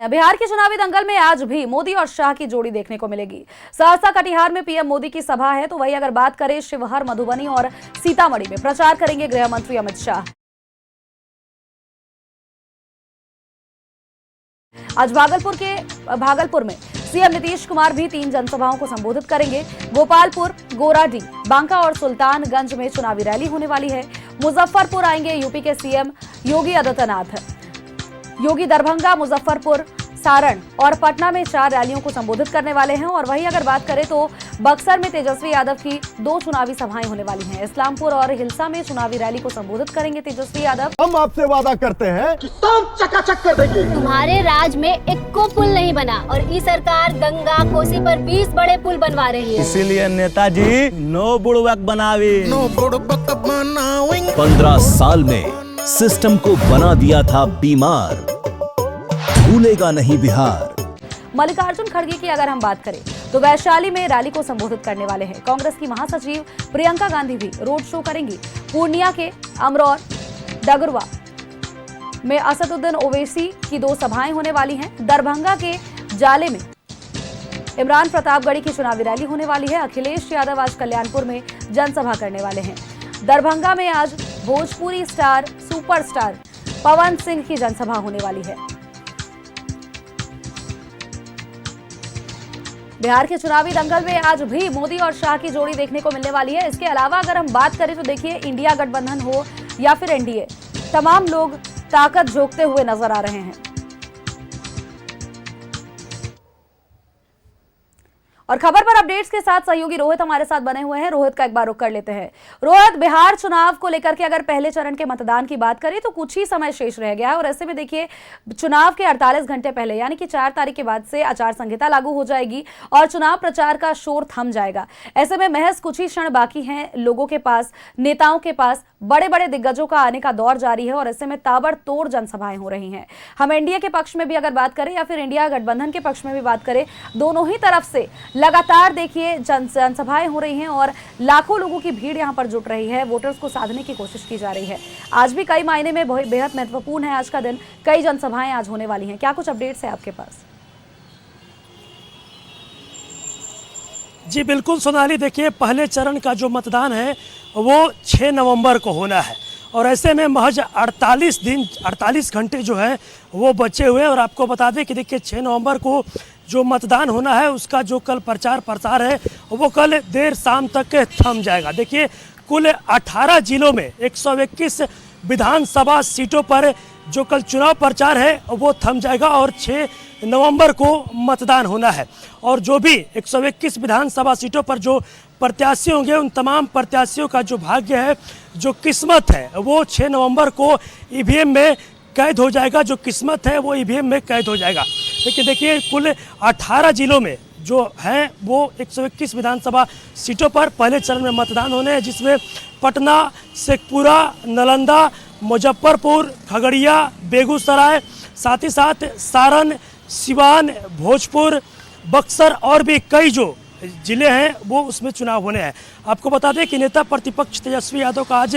बिहार के चुनावी दंगल में आज भी मोदी और शाह की जोड़ी देखने को मिलेगी। सहरसा कटिहार में पीएम मोदी की सभा है, तो वहीं अगर बात करें शिवहर, मधुबनी और सीतामढ़ी में प्रचार करेंगे गृह मंत्री अमित शाह। आज भागलपुर में सीएम नीतीश कुमार भी 3 जनसभाओं को संबोधित करेंगे। गोपालपुर, गोराडीह, बांका और सुल्तानगंज में चुनावी रैली होने वाली है। मुजफ्फरपुर आएंगे यूपी के सीएम योगी आदित्यनाथ। योगी दरभंगा, मुजफ्फरपुर, सारण और पटना में 4 रैलियों को संबोधित करने वाले हैं। और वहीं अगर बात करें तो बक्सर में तेजस्वी यादव की 2 चुनावी सभाएं होने वाली हैं। इस्लामपुर और हिल्सा में चुनावी रैली को संबोधित करेंगे तेजस्वी यादव। हम आपसे वादा करते हैं कि सब चकाचक कर देंगे। तुम्हारे राज में एक को पुल नहीं बना और ई सरकार गंगा कोसी पर 20 बड़े पुल बनवा रही है। इसीलिए नेताजी नो बुड़वक बनावे। 15 साल में सिस्टम को बना दिया था बीमार, भूलेगा नहीं बिहार। मल्लिकार्जुन खड़गे की अगर हम बात करें तो वैशाली में रैली को संबोधित करने वाले हैं। कांग्रेस की महासचिव प्रियंका गांधी भी रोड शो करेंगी। पूर्णिया के अमरौर, डगरवा में असदुद्दीन ओवैसी की 2 सभाएं होने वाली हैं। दरभंगा के जाले में इमरान प्रतापगढ़ी की चुनावी रैली होने वाली है। अखिलेश यादव आज कल्याणपुर में जनसभा करने वाले हैं। दरभंगा में आज भोजपुरी स्टार सुपरस्टार पवन सिंह की जनसभा होने वाली है। बिहार के चुनावी दंगल में आज भी मोदी और शाह की जोड़ी देखने को मिलने वाली है। इसके अलावा अगर हम बात करें तो देखिए, इंडिया गठबंधन हो या फिर एनडीए, तमाम लोग ताकत झोंकते हुए नजर आ रहे हैं। और खबर पर अपडेट्स के साथ सहयोगी रोहित हमारे साथ बने हुए हैं। रोहित का एक बार रुख कर लेते हैं। रोहित, बिहार चुनाव को लेकर के अगर पहले चरण के मतदान की बात करें तो कुछ ही समय शेष रह गया है और ऐसे में देखिए, चुनाव के 48 घंटे पहले यानी कि 4 तारीख के बाद से आचार संहिता लागू हो जाएगी और चुनाव प्रचार का शोर थम जाएगा। ऐसे में महज कुछ ही क्षण बाकी हैं लोगों के पास, नेताओं के पास। बड़े बड़े दिग्गजों का आने का दौर जारी है और ऐसे में ताबड़तोड़ जनसभाएं हो रही हैं। हम एनडीए के पक्ष में भी अगर बात करें या फिर इंडिया गठबंधन के पक्ष में भी बात करें, दोनों ही तरफ से लगातार देखिए जनसभाएं हो रही हैं और लाखों लोगों की भीड़ यहां पर जुट रही है। वोटर्स को साधने की कोशिश की जा रही है। आज भी कई मायने में बेहद महत्वपूर्ण है आज का दिन। कई जनसभाएं आज होने वाली हैं। क्या कुछ अपडेट्स है आपके पास? जी बिल्कुल सोनाली, देखिए पहले चरण का जो मतदान है वो 6 नवंबर को होना है और ऐसे में महज 48 घंटे जो है वो बचे हुए हैं। और आपको बता दें कि देखिए 6 नवंबर को जो मतदान होना है उसका जो कल प्रचार प्रसार है वो कल देर शाम तक थम जाएगा। देखिए कुल 18 जिलों में 121 विधानसभा सीटों पर जो कल चुनाव प्रचार है वो थम जाएगा और 6 नवंबर को मतदान होना है। और जो भी 121 विधानसभा सीटों पर जो प्रत्याशी होंगे उन तमाम प्रत्याशियों का जो भाग्य है, जो किस्मत है, वो 6 नवंबर को ईवीएम में कैद हो जाएगा। जो किस्मत है वो ईवीएम में कैद हो जाएगा। लेकिन देखिए कुल 18 जिलों में जो हैं वो 121 विधानसभा सीटों पर पहले चरण में मतदान होने हैं, जिसमें पटना, शेखपुरा, नालंदा, मुजफ्फरपुर, खगड़िया, बेगूसराय, साथ ही साथ सारण, सिवान, भोजपुर, बक्सर और भी कई जो जिले हैं वो उसमें चुनाव होने हैं। आपको बता दें कि नेता प्रतिपक्ष तेजस्वी यादव का आज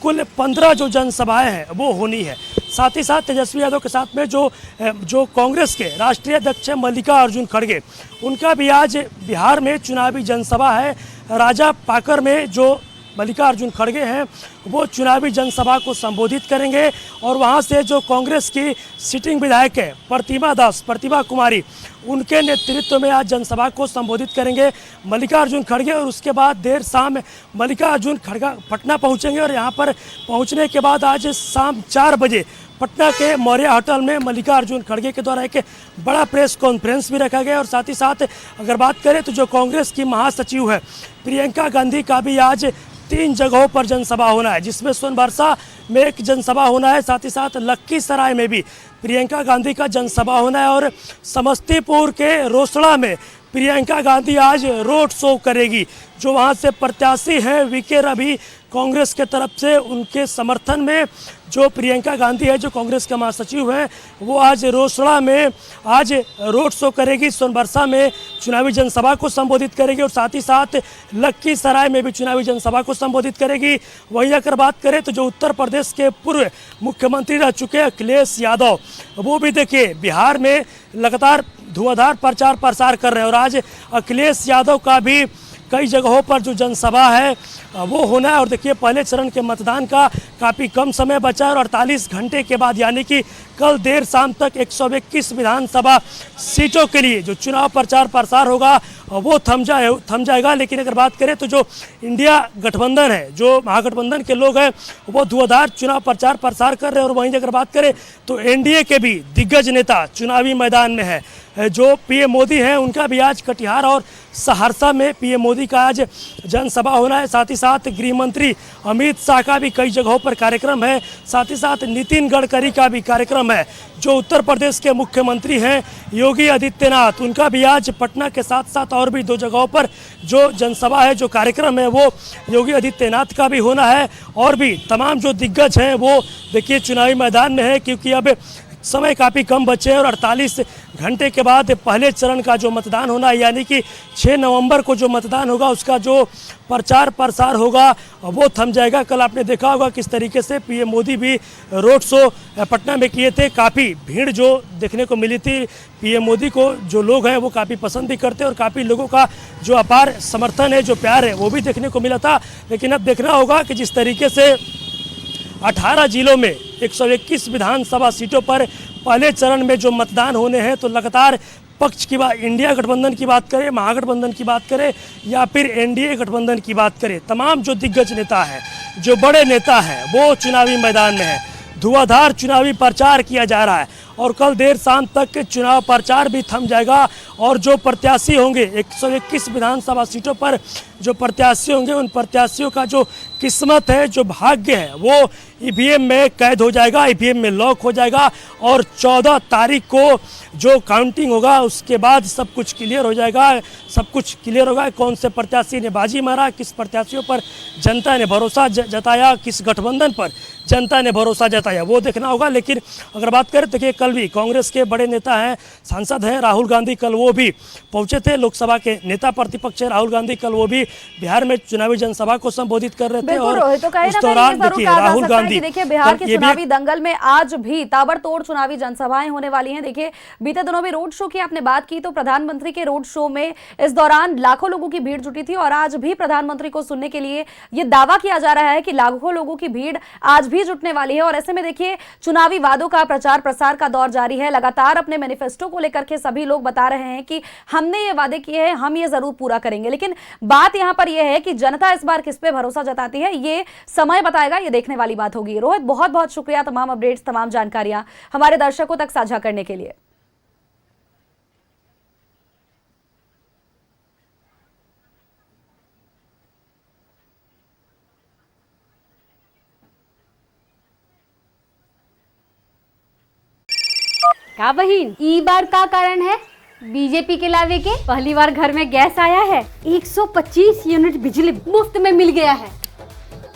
कुल 15 जो जनसभाएं हैं वो होनी है। साथ ही साथ तेजस्वी यादव के साथ में जो कांग्रेस के राष्ट्रीय अध्यक्ष मल्लिकार्जुन खड़गे, उनका भी आज बिहार में चुनावी जनसभा है। राजा पाकर में जो मल्लिकार्जुन खड़गे हैं वो चुनावी जनसभा को संबोधित करेंगे और वहां से जो कांग्रेस की सिटिंग विधायक है प्रतिमा कुमारी, उनके नेतृत्व में आज जनसभा को संबोधित करेंगे मल्लिकार्जुन खड़गे। और उसके बाद देर शाम मल्लिकार्जुन खड़गे पटना पहुंचेंगे और यहां पर पहुंचने के बाद आज शाम 4 बजे पटना के मौर्य होटल में मल्लिकार्जुन खड़गे के द्वारा एक बड़ा प्रेस कॉन्फ्रेंस भी रखा गया। और साथ ही साथ अगर बात करें तो जो कांग्रेस की महासचिव है प्रियंका गांधी का भी आज 3 जगहों पर जनसभा होना है, जिसमें सोनबरसा में एक जनसभा होना है, साथ ही साथ लखीसराय में भी प्रियंका गांधी का जनसभा होना है और समस्तीपुर के रोसड़ा में प्रियंका गांधी आज रोड शो करेगी। जो वहाँ से प्रत्याशी हैं वीके रवि कांग्रेस के तरफ से, उनके समर्थन में जो प्रियंका गांधी है जो कांग्रेस के महासचिव हैं, वो आज रोसड़ा में आज रोड शो करेगी। सोनबरसा में चुनावी जनसभा को संबोधित करेगी और साथ ही साथ लखीसराय में भी चुनावी जनसभा को संबोधित करेगी। वहीं अगर बात करें तो जो उत्तर प्रदेश के पूर्व मुख्यमंत्री रह चुके अखिलेश यादव, वो भी देखिए बिहार में लगातार धुआंधार प्रचार प्रसार कर रहे हैं और आज अखिलेश यादव का भी कई जगहों पर जो जनसभा है वो होना है। और देखिए पहले चरण के मतदान का काफ़ी कम समय बचा है और 48 घंटे के बाद यानी कि कल देर शाम तक 121 विधानसभा सीटों के लिए जो चुनाव प्रचार प्रसार होगा वो थम जाएगा। लेकिन अगर बात करें तो जो इंडिया गठबंधन है, जो महागठबंधन के लोग हैं, वो धुआंधार चुनाव प्रचार प्रसार कर रहे हैं। और वहीं अगर बात करें तो एनडीए के भी दिग्गज नेता चुनावी मैदान में है। जो पीएम मोदी हैं उनका भी आज कटिहार और सहरसा में पीएम मोदी का आज जनसभा होना है। साथ ही साथ गृह मंत्री अमित शाह का भी कई जगहों पर कार्यक्रम है। साथ ही साथ नितिन गडकरी का भी कार्यक्रम है। जो उत्तर प्रदेश के मुख्यमंत्री हैं योगी आदित्यनाथ, उनका भी आज पटना के साथ साथ और भी 2 जगहों पर जो जनसभा है, जो कार्यक्रम है, वो योगी आदित्यनाथ का भी होना है। और भी तमाम जो दिग्गज हैं वो देखिए चुनावी मैदान में है, क्योंकि अब समय काफ़ी कम बचे हैं और 48 घंटे के बाद पहले चरण का जो मतदान होना है यानी कि 6 नवंबर को जो मतदान होगा उसका जो प्रचार प्रसार होगा वो थम जाएगा। कल आपने देखा होगा किस तरीके से पीएम मोदी भी रोड शो पटना में किए थे। काफ़ी भीड़ जो देखने को मिली थी पीएम मोदी को, जो लोग हैं वो काफ़ी पसंद भी करते हैं और काफ़ी लोगों का जो अपार समर्थन है, जो प्यार है, वो भी देखने को मिला था। लेकिन अब देखना होगा कि जिस तरीके से 18 जिलों में 121 विधानसभा सीटों पर पहले चरण में जो मतदान होने हैं, तो लगातार पक्ष की बात, इंडिया गठबंधन की बात करें, महागठबंधन की बात करें या फिर एनडीए गठबंधन की बात करें, तमाम जो दिग्गज नेता हैं, जो बड़े नेता हैं, वो चुनावी मैदान में हैं। धुआंधार चुनावी प्रचार किया जा रहा है और कल देर शाम तक चुनाव प्रचार भी थम जाएगा। और जो प्रत्याशी होंगे 121 विधानसभा सीटों पर जो प्रत्याशी होंगे, उन प्रत्याशियों का जो किस्मत है, जो भाग्य है, वो ईवीएम में कैद हो जाएगा, ईवीएम में लॉक हो जाएगा। और 14 तारीख को जो काउंटिंग होगा उसके बाद सब कुछ क्लियर हो जाएगा। सब कुछ क्लियर होगा कौन से प्रत्याशी ने बाजी मारा, किस प्रत्याशियों पर जनता ने भरोसा जताया, किस गठबंधन पर जनता ने भरोसा जताया, वो देखना होगा। लेकिन अगर बात करें देखिए कल भी कांग्रेस के बड़े नेता हैं, सांसद हैं राहुल गांधी, कल वो भी पहुंचे थे। लोकसभा के नेता प्रतिपक्ष राहुल गांधी कल वो भी बिहार में चुनावी जनसभा को संबोधित कर रहे थे। और उस दौरान देखिए राहुल गांधी, देखिए बिहार के चुनावी दंगल में आज भी ताबड़तोड़ चुनावी जनसभाएं होने वाली हैं। देखिए बीते दिनों में रोड शो की आपने बात की, तो प्रधानमंत्री के रोड शो में इस दौरान लाखों लोगों की भीड़ जुटी थी और आज भी प्रधानमंत्री को सुनने के लिए ये दावा किया जा रहा है कि लाखों लोगों की भीड़ आज भी जुटने वाली है। और ऐसे में देखिए चुनावी वादों का प्रचार प्रसार का दौर जारी है। लगातार अपने मैनिफेस्टो को लेकर के सभी लोग बता रहे हैं कि हमने ये वादे किए हैं, हम ये जरूर पूरा करेंगे। लेकिन बात यहां पर यह है कि जनता इस बार किस पे भरोसा जताती है, ये समय बताएगा, ये देखने वाली बात होगी। रोहित, बहुत बहुत शुक्रिया तमाम अपडेट्स, तमाम जानकारियां हमारे दर्शकों तक साझा करने के लिए। का बहिन ई बार का कारण है बीजेपी के लावे के? पहली बार घर में गैस आया है, 125 यूनिट बिजली मुफ्त में मिल गया है।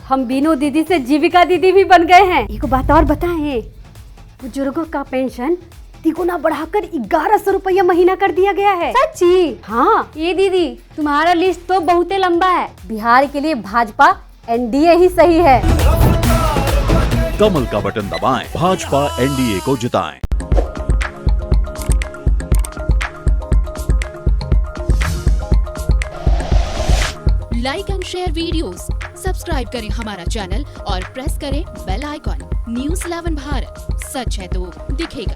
हम बीनू दीदी से जीविका दीदी भी बन गए हैं। एक बात और बताएं, बुजुर्गों का पेंशन तिगुना बढ़ाकर 1100 रुपया महीना कर दिया गया है। सच्ची? हाँ। ये दीदी तुम्हारा लिस्ट तो बहुत लंबा है। बिहार के लिए भाजपा एनडीए ही सही है। कमल का बटन दबाएं, भाजपा एनडीए को जिताएं। Like and share videos, subscribe करें हमारा चैनल और प्रेस करें बेल आइकॉन। न्यूज़ 11 भारत, सच है तो दिखेगा।